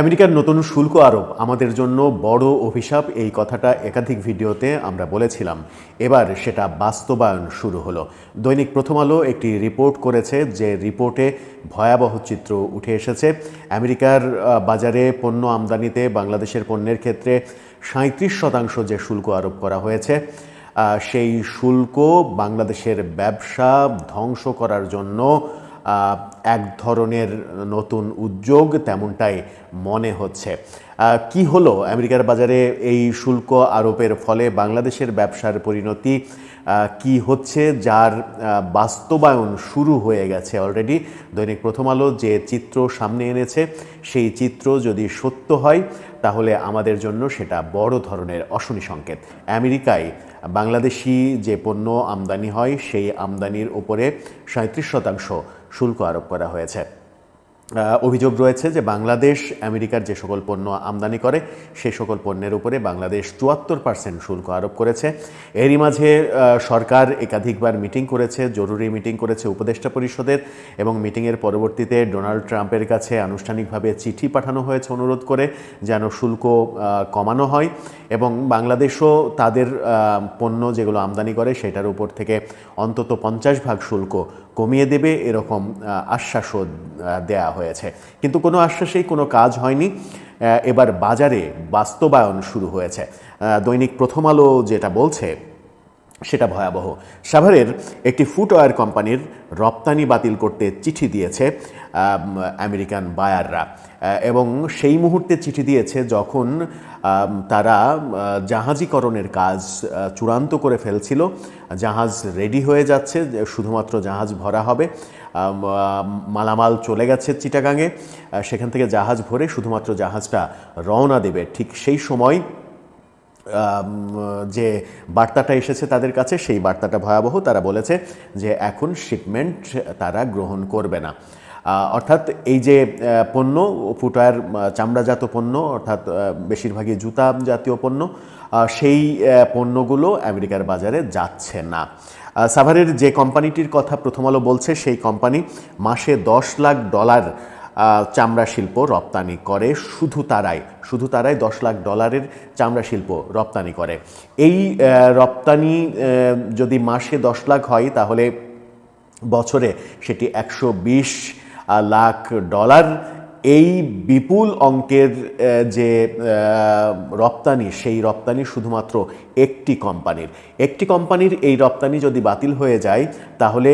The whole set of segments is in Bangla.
আমেরিকার নতুন শুল্ক আরোপ আমাদের জন্য বড় অভিশাপ, এই কথাটা একাধিক ভিডিওতে আমরা বলেছিলাম। এবার সেটা বাস্তবায়ন শুরু হলো। দৈনিক প্রথম আলো একটি রিপোর্ট করেছে, যে রিপোর্টে ভয়াবহ চিত্র উঠে এসেছে। আমেরিকার বাজারে পণ্য আমদানিতে বাংলাদেশের পণ্যের ক্ষেত্রে 37% যে শুল্ক আরোপ করা হয়েছে, সেই শুল্ক বাংলাদেশের ব্যবসা ধ্বংস করার জন্য এক ধরনের নতুন উদ্যোগ, তেমনটাই মনে হচ্ছে। কি হলো আমেরিকার বাজারে এই শুল্ক আরোপের ফলে বাংলাদেশের ব্যবসার পরিণতি কি হচ্ছে, যার বাস্তবায়ন শুরু হয়ে গেছে অলরেডি। দৈনিক প্রথম আলো যে চিত্র সামনে এনেছে, সেই চিত্র যদি সত্য হয় তাহলে আমাদের জন্য সেটা বড় ধরনের অশনি সংকেত। আমেরিকায় বাংলাদেশি যে পণ্য আমদানি হয়, সেই আমদানির উপরে 37% শুল্ক আরোপ করা হয়েছে। অভিযোগ রয়েছে যে বাংলাদেশ আমেরিকার যে সকল পণ্য আমদানি করে, সেই সকল পণ্যের উপরে বাংলাদেশ 74% শুল্ক আরোপ করেছে। এরই মাঝে সরকার একাধিকবার মিটিং করেছে, জরুরি মিটিং করেছে উপদেষ্টা পরিষদের, এবং মিটিংয়ের পরবর্তীতে ডোনাল্ড ট্রাম্পের কাছে আনুষ্ঠানিকভাবে চিঠি পাঠানো হয়েছে অনুরোধ করে যেন শুল্ক কমানো হয়, এবং বাংলাদেশও তাদের পণ্য যেগুলো আমদানি করে সেটার উপর থেকে অন্তত 50% শুল্ক কমিয়ে দেবে, এরকম আশ্বাসও দেয়া হয়েছে। কিন্তু কোনো আশ্বাসেই কোনো কাজ হয়নি। এবার বাজারে বাস্তবায়ন শুরু হয়েছে। দৈনিক প্রথম আলো যেটা বলছে সেটা ভয়াবহ। সাভারের একটি ফুটওয়্যার কোম্পানির রপ্তানি বাতিল করতে চিঠি দিয়েছে আমেরিকান বায়াররা, এবং সেই মুহূর্তে চিঠি দিয়েছে যখন তারা জাহাজীকরণের কাজ চূড়ান্ত করে ফেলছিল। জাহাজ রেডি হয়ে যাচ্ছে, শুধুমাত্র জাহাজ ভরা হবে। মালামাল চলে গেছে চিটাগাঙে, সেখান থেকে জাহাজ ভরে শুধুমাত্র জাহাজটা রওনা দেবে। ঠিক সেই সময় যে বার্তাটা এসেছে তাদের কাছে, সেই বার্তাটা ভয়াবহ। তারা বলেছে যে এখন শিপমেন্ট তারা গ্রহণ করবে না। অর্থাৎ এই যে পণ্য, ফুটওয়্যার চামড়াজাত পণ্য, অর্থাৎ বেশিরভাগই জুতা জাতীয় পণ্য, সেই পণ্যগুলো আমেরিকার বাজারে যাচ্ছে না। সাভারের যে কোম্পানিটির কথা প্রথম আলো বলছে, সেই কোম্পানি মাসে $10 লাখ চামড়া শিল্প রপ্তানি করে। শুধু তারাই $10 লাখ চামড়া শিল্প রপ্তানি করে। এই রপ্তানি যদি মাসে 10 লাখ হয়, তাহলে বছরে সেটি $120 লাখ। এই বিপুল অঙ্কের যে রপ্তানি, সেই রপ্তানি শুধুমাত্র একটি কোম্পানির এই রপ্তানি যদি বাতিল হয়ে যায়, তাহলে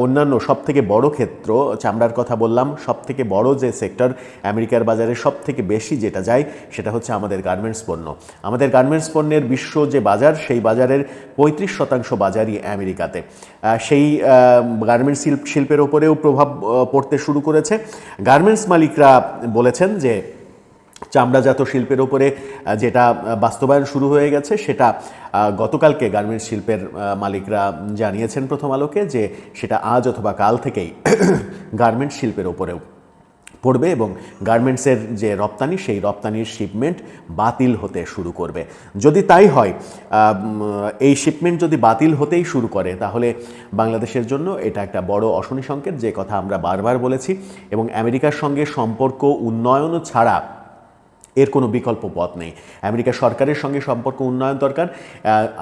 অন্যান্য সবথেকে বড় ক্ষেত্র, চামড়ার কথা বললাম, সবথেকে বড় যে সেক্টর আমেরিকার বাজারে সবথেকে বেশি যেটা যায়, সেটা হচ্ছে আমাদের গার্মেন্টস পণ্য। আমাদের গার্মেন্টস পণ্যের বিশ্ব যে বাজার, সেই বাজারের 35% বাজারই আমেরিকাতে। সেই গার্মেন্টস শিল্পের ওপরেও প্রভাব পড়তে শুরু করেছে। গার্মেন্টস মালিকরা বলেছেন যে চামড়াজাত শিল্পের উপরে যেটা বাস্তবায়ন শুরু হয়ে গেছে, সেটা গতকালকে গার্মেন্টস শিল্পের মালিকরা জানিয়েছেন প্রথম আলোকে যে সেটা আজ অথবা কাল থেকেই গার্মেন্টস শিল্পের ওপরেও পড়বে, এবং গার্মেন্টসের যে রপ্তানি, সেই রপ্তানির শিপমেন্ট বাতিল হতে শুরু করবে। যদি তাই হয়, এই শিপমেন্ট যদি বাতিল হতেই শুরু করে, তাহলে বাংলাদেশের জন্য এটা একটা বড় অশনি সংকেত, যে কথা আমরা বারবার বলেছি। এবং আমেরিকার সঙ্গে সম্পর্ক উন্নয়ন ছাড়া এর কোনো বিকল্প পথ নেই। আমেরিকা সরকারের সঙ্গে সম্পর্ক উন্নয়ন দরকার।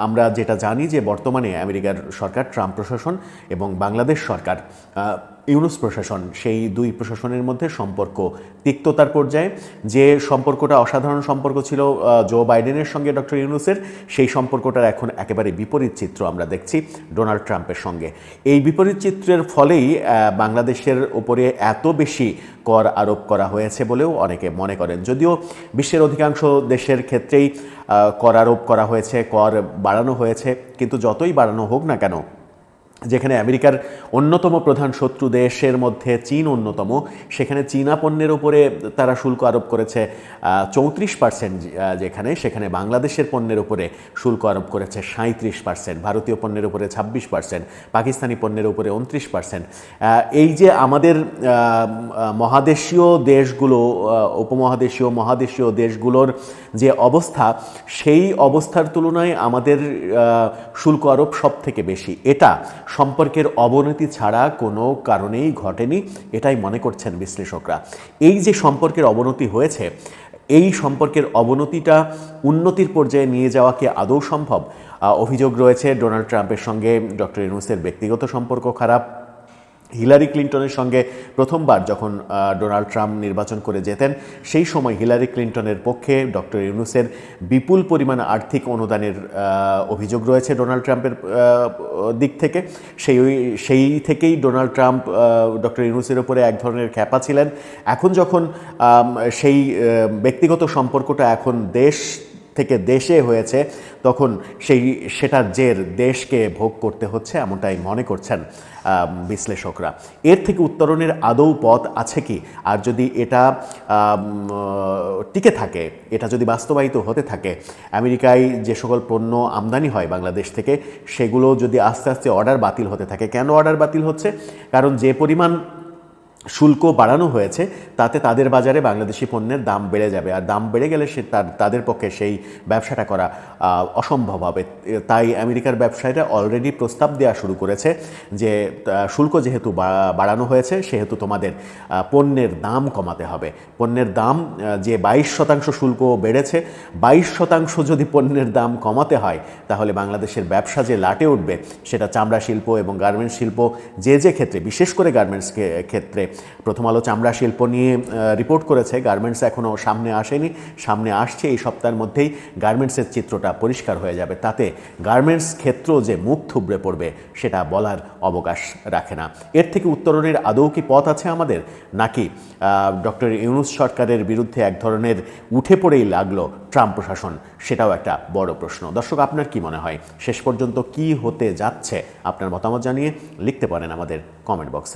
আমরা যেটা জানি যে বর্তমানে আমেরিকার সরকার, ট্রাম্প প্রশাসন, এবং বাংলাদেশ সরকার, ইউনূস প্রশাসন, সেই দুই প্রশাসনের মধ্যে সম্পর্ক তিক্ততার পর্যায়ে। যে সম্পর্কটা অসাধারণ সম্পর্ক ছিল জো বাইডেনের সঙ্গে ডক্টর ইউনূসের, সেই সম্পর্কটার এখন একেবারে বিপরীত চিত্র আমরা দেখছি ডোনাল্ড ট্রাম্পের সঙ্গে। এই বিপরীত চিত্রের ফলেই বাংলাদেশের ওপরে এত বেশি কর আরোপ করা হয়েছে বলেও অনেকে মনে করেন। যদিও বিশ্বের অধিকাংশ দেশের ক্ষেত্রেই কর আরোপ করা হয়েছে, কর বাড়ানো হয়েছে, কিন্তু যতই বাড়ানো হোক না কেন, যেখানে আমেরিকার অন্যতম প্রধান শত্রু দেশের মধ্যে চীন অন্যতম, সেখানে চীনা পণ্যের উপরে তারা শুল্ক আরোপ করেছে 34%, সেখানে বাংলাদেশের পণ্যের উপরে শুল্ক আরোপ করেছে 37%, ভারতীয় পণ্যের উপরে 26%, পাকিস্তানি পণ্যের উপরে 29%। এই যে আমাদের মহাদেশীয় দেশগুলো, উপমহাদেশীয়, মহাদেশীয় দেশগুলোর যে অবস্থা, সেই অবস্থার তুলনায় আমাদের শুল্ক আরোপ সব থেকে বেশি। এটা সম্পর্কের অবনতি ছাড়া কোনো কারণেই ঘটেনি, এটাই মনে করছেন বিশ্লেষকরা। এই যে সম্পর্কের অবনতি হয়েছে, এই সম্পর্কের অবনতিটা উন্নতির পর্যায়ে নিয়ে যাওয়া কি আদৌ সম্ভব? অভিযোগ রয়েছে ডোনাল্ড ট্রাম্পের সঙ্গে ডক্টর ইউনূসের ব্যক্তিগত সম্পর্ক খারাপ। হিলারি ক্লিন্টনের সঙ্গে প্রথমবার যখন ডোনাল্ড ট্রাম্প নির্বাচন করে যেতেন, সেই সময় হিলারি ক্লিন্টনের পক্ষে ডক্টর ইউনূসের বিপুল পরিমাণ আর্থিক অনুদানের অভিযোগ রয়েছে ডোনাল্ড ট্রাম্পের দিক থেকে। সেই থেকেই ডোনাল্ড ট্রাম্প ডক্টর ইউনূসের উপরে এক ধরনের খ্যাপা ছিলেন। এখন যখন সেই ব্যক্তিগত সম্পর্কটা এখন দেশ থেকে দেশে হয়েছে, তখন সেটার জের দেশকে ভোগ করতে হচ্ছে, এমনটাই মনে করছেন বিশ্লেষকরা। এর থেকে উত্তরণের আদৌ পথ আছে কি? আর যদি এটা টিকে থাকে, এটা যদি বাস্তবায়িত হতে থাকে, আমেরিকায় যে সকল পণ্য আমদানি হয় বাংলাদেশ থেকে, সেগুলো যদি আস্তে আস্তে অর্ডার বাতিল হতে থাকে। কেন অর্ডার বাতিল হচ্ছে? কারণ যে পরিমাণ শুল্ক বাড়ানো হয়েছে, তাতে তাদের বাজারে বাংলাদেশি পণ্যের দাম বেড়ে যাবে, আর দাম বেড়ে গেলে তাদের পক্ষে সেই ব্যবসাটা করা অসম্ভব হবে। তাই আমেরিকার ব্যবসায়ীরা অলরেডি প্রস্তাব দেওয়া শুরু করেছে যে শুল্ক যেহেতু বাড়ানো হয়েছে, সেহেতু তোমাদের পণ্যের দাম কমাতে হবে। পণ্যের দাম যে 22% শুল্ক বেড়েছে, 22% যদি পণ্যের দাম কমাতে হয়, তাহলে বাংলাদেশের ব্যবসা যে লাটে উঠবে, সেটা চামড়া শিল্প এবং গার্মেন্টস শিল্প যে ক্ষেত্রে, বিশেষ করে গার্মেন্টস ক্ষেত্রে। প্রথম আলো চামড়া শিল্প নিয়ে রিপোর্ট করেছে, গার্মেন্টস এখনও সামনে আসেনি, সামনে আসছে। এই সপ্তাহের মধ্যেই গার্মেন্টসের চিত্রটা পরিষ্কার হয়ে যাবে। তাতে গার্মেন্টস ক্ষেত্র যে মুখ থুবড়ে পড়বে, সেটা বলার অবকাশ রাখে না। এর থেকে উত্তরণের আদৌ কি পথ আছে আমাদের, নাকি ডক্টর ইউনূস সরকারের বিরুদ্ধে এক ধরনের উঠে পড়েই লাগলো ট্রাম্প প্রশাসন? সেটাও একটা বড় প্রশ্ন। দর্শক, আপনার কি মনে হয় শেষ পর্যন্ত কি হতে যাচ্ছে? আপনার মতামত জানিয়ে লিখতে পারেন আমাদের কমেন্ট বক্সে।